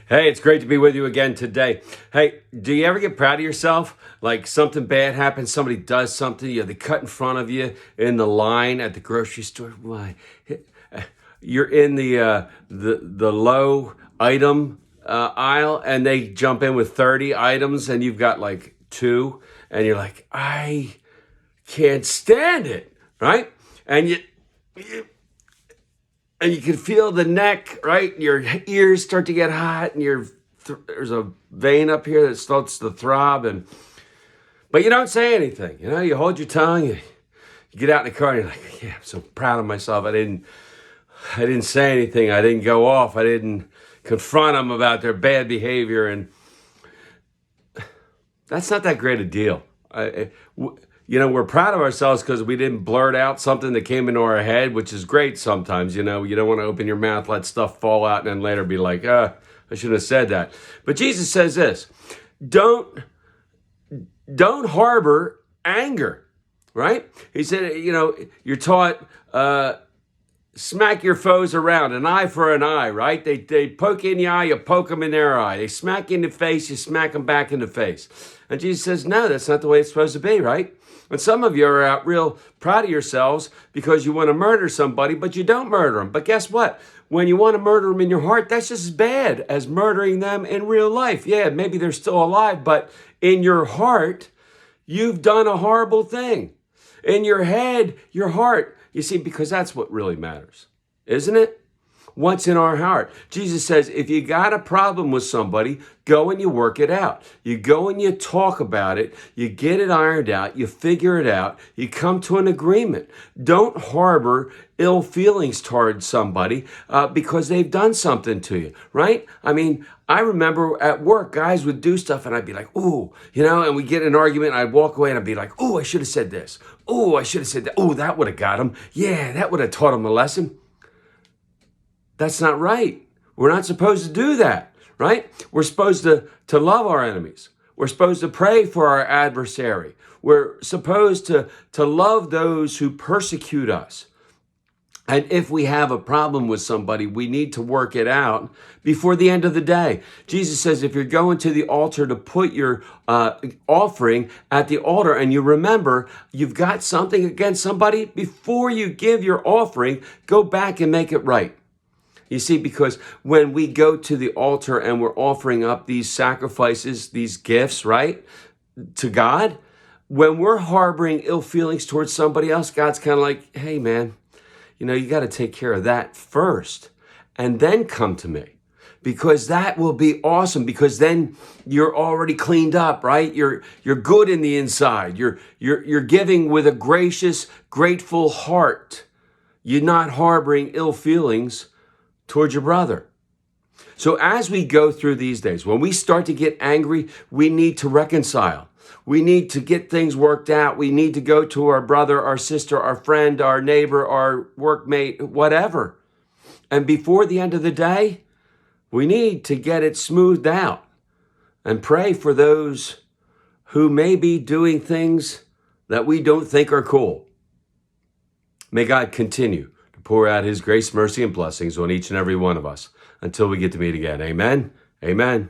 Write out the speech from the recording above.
Hey, it's great to be with you again today. Hey, do you ever get proud of yourself? Like something bad happens, somebody does something, they cut in front of you in the line at the grocery store. Why? You're in the low item aisle, and they jump in with 30 items, and you've got like two, and you're like, I can't stand it, right? And you and you can feel the neck, right? And your ears start to get hot, and there's a vein up here that starts to throb, but you don't say anything. You hold your tongue. You get out in the car, and you're like, "Yeah, I'm so proud of myself. I didn't say anything. I didn't go off. I didn't confront them about their bad behavior." And that's not that great a deal. We're proud of ourselves because we didn't blurt out something that came into our head, which is great sometimes. You don't want to open your mouth, let stuff fall out, and then later be like, I shouldn't have said that. But Jesus says this: don't harbor anger, right? He said, you're taught, smack your foes around, an eye for an eye, right? They poke you in the eye, you poke them in their eye. They smack you in the face, you smack them back in the face. And Jesus says, no, that's not the way it's supposed to be, right? And some of you are out real proud of yourselves because you want to murder somebody, but you don't murder them. But guess what? When you want to murder them in your heart, that's just as bad as murdering them in real life. Yeah, maybe they're still alive, but in your heart, you've done a horrible thing. In your head, your heart, you see, because that's what really matters, isn't it? What's in our heart? Jesus says, if you got a problem with somebody, go and you work it out. You go and you talk about it. You get it ironed out. You figure it out. You come to an agreement. Don't harbor ill feelings towards somebody because they've done something to you, right? I mean, I remember at work, guys would do stuff and I'd be like, ooh, and we get in an argument and I'd walk away and I'd be like, ooh, I should have said this. Ooh, I should have said that. Ooh, that would have got him. Yeah, that would have taught him a lesson. That's not right. We're not supposed to do that, right? We're supposed to love our enemies. We're supposed to pray for our adversary. We're supposed to love those who persecute us. And if we have a problem with somebody, we need to work it out before the end of the day. Jesus says, if you're going to the altar to put your offering at the altar and you remember you've got something against somebody, before you give your offering, go back and make it right. You see, because when we go to the altar and we're offering up these sacrifices, these gifts, right, to God, when we're harboring ill feelings towards somebody else, God's kind of like, hey, man, you got to take care of that first and then come to me, because that will be awesome, because then you're already cleaned up, right? You're good in the inside. You're giving with a gracious, grateful heart. You're not harboring ill feelings towards your brother. So as we go through these days, when we start to get angry, we need to reconcile. We need to get things worked out. We need to go to our brother, our sister, our friend, our neighbor, our workmate, whatever. And before the end of the day, we need to get it smoothed out and pray for those who may be doing things that we don't think are cool. May God continue to pour out his grace, mercy, and blessings on each and every one of us until we get to meet again. Amen. Amen.